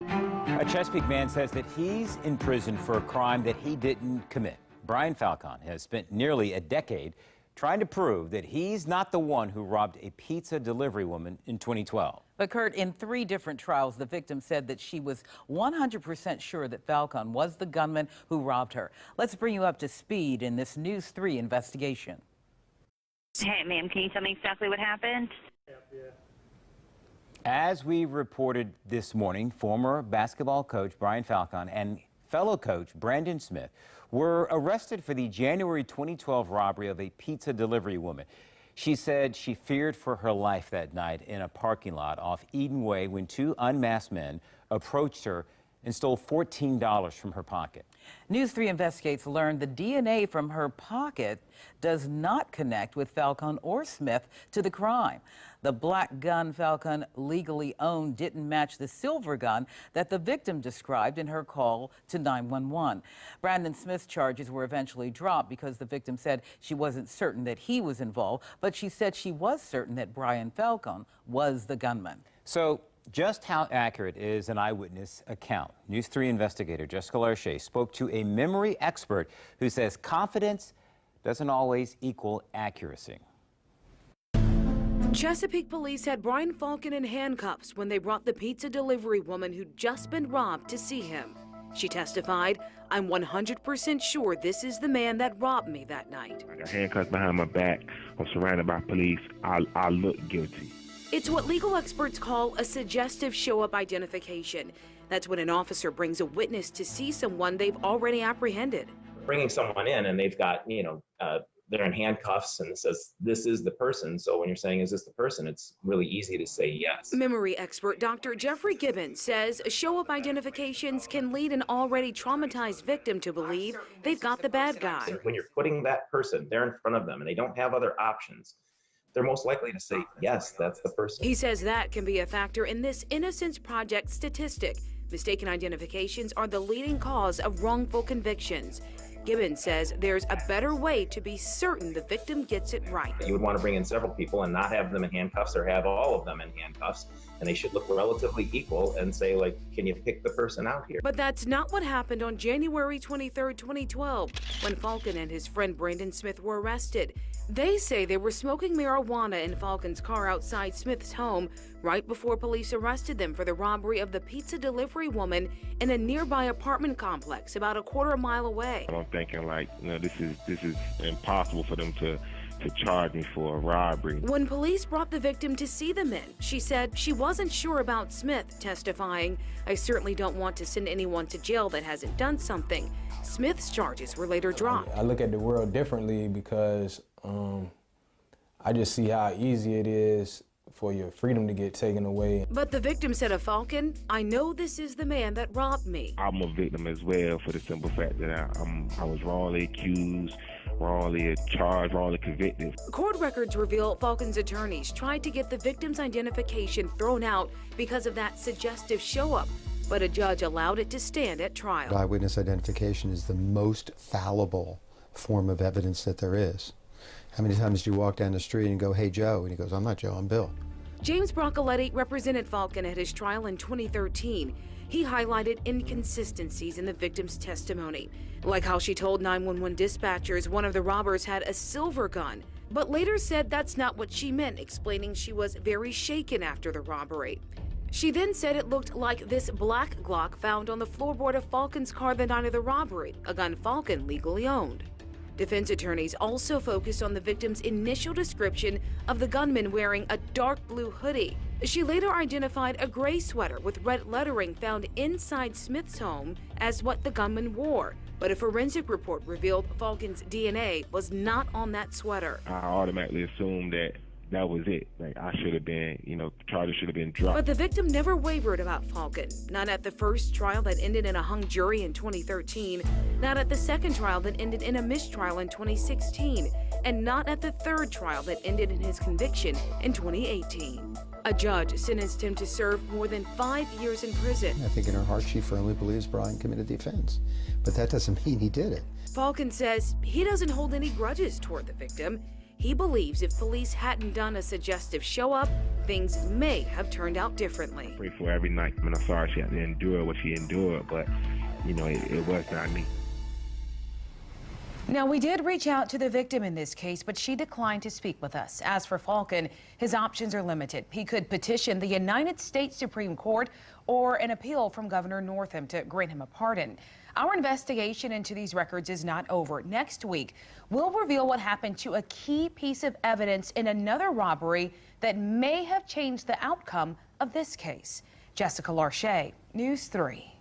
A Chesapeake man says that he's in prison for a crime that he didn't commit. Brian Falcon has spent nearly a decade trying to prove that he's not the one who robbed a pizza delivery woman in 2012. But Kurt, in 3 different trials, the victim said that she was 100% sure that Falcon was the gunman who robbed her. Let's bring you up to speed in this News 3 investigation. Hey, ma'am, can you tell me exactly what happened? As we reported this morning, former basketball coach Brian Falcon and fellow coach Brandon Smith were arrested for the January 2012 robbery of a pizza delivery woman. She said she feared for her life that night in a parking lot off Eden Way when 2 unmasked men approached her and stole $14 from her pocket. News 3 investigates learned the DNA from her pocket does not connect with Falcon or Smith to the crime. The black gun Falcon legally owned didn't match the silver gun that the victim described in her call to 911. Brandon Smith's charges were eventually dropped because the victim said she wasn't certain that he was involved, but she said she was certain that Brian Falcon was the gunman. So, just how accurate is an eyewitness account? News 3 investigator Jessica Larche spoke to a memory expert who says confidence doesn't always equal accuracy. Chesapeake police had Brian Falcon in handcuffs when they brought the pizza delivery woman who'd just been robbed to see him. She testified, "I'm 100% sure this is the man that robbed me that night." I got handcuffs behind my back. I'm surrounded by police. I look guilty. It's what legal experts call a suggestive show-up identification. That's when an officer brings a witness to see someone they've already apprehended. Bringing someone in and they've got, they're in handcuffs and it says, this is the person. So when you're saying, is this the person? It's really easy to say yes. Memory expert Dr. Jeffrey Gibbons says show-up identifications can lead an already traumatized victim to believe they've got the bad guy. When you're putting that person there in front of them and they don't have other options, they're most likely to say, yes, that's the person. He says that can be a factor in this Innocence Project statistic. Mistaken identifications are the leading cause of wrongful convictions. Gibbons says there's a better way to be certain the victim gets it right. You would want to bring in several people and not have them in handcuffs or have all of them in handcuffs. And they should look relatively equal and say, like, can you pick the person out here? But that's not what happened on January 23, 2012, when Falcon and his friend Brandon Smith were arrested. They say they were smoking marijuana in Falcon's car outside Smith's home right before police arrested them for the robbery of the pizza delivery woman in a nearby apartment complex about a quarter mile away. I'm thinking this is impossible for them to charge me for a robbery. When police brought the victim to see the men, she said she wasn't sure about Smith, testifying, "I certainly don't want to send anyone to jail that hasn't done something." Smith's charges were later dropped. I look at the world differently because I just see how easy it is for your freedom to get taken away. But the victim said of Falcon, "I know this is the man that robbed me." I'm a victim as well for the simple fact that I was wrongly accused, wrongly charged, wrongly convicted. Court records reveal Falcon's attorneys tried to get the victim's identification thrown out because of that suggestive show-up, but a judge allowed it to stand at trial. Eyewitness identification is the most fallible form of evidence that there is. How many times do you walk down the street and go, "Hey, Joe," and he goes, "I'm not Joe, I'm Bill"? James Broccoletti represented Falcon at his trial in 2013. He highlighted inconsistencies in the victim's testimony, like how she told 911 dispatchers one of the robbers had a silver gun, but later said that's not what she meant, explaining she was very shaken after the robbery. She then said it looked like this black Glock found on the floorboard of Falcon's car the night of the robbery, a gun Falcon legally owned. Defense attorneys also focused on the victim's initial description of the gunman wearing a dark blue hoodie. She later identified a gray sweater with red lettering found inside Smith's home as what the gunman wore, but a forensic report revealed Falcon's DNA was not on that sweater. I automatically assumed that was it. Like, I should have been, charges should have been dropped. But the victim never wavered about Falcon. Not at the first trial that ended in a hung jury in 2013, not at the second trial that ended in a mistrial in 2016, and not at the third trial that ended in his conviction in 2018. A judge sentenced him to serve more than 5 years in prison. I think in her heart she firmly believes Brian committed the offense, but that doesn't mean he did it. Falcon says he doesn't hold any grudges toward the victim. He believes if police hadn't done a suggestive show-up, things may have turned out differently. Pray for every night. I'm sorry she had to endure what she endured, but you know, it was not me. Now, we did reach out to the victim in this case, but she declined to speak with us. As for Falcon, his options are limited. He could petition the United States Supreme Court or an appeal from Governor Northam to grant him a pardon. Our investigation into these records is not over. Next week, we'll reveal what happened to a key piece of evidence in another robbery that may have changed the outcome of this case. Jessica Larche, News 3.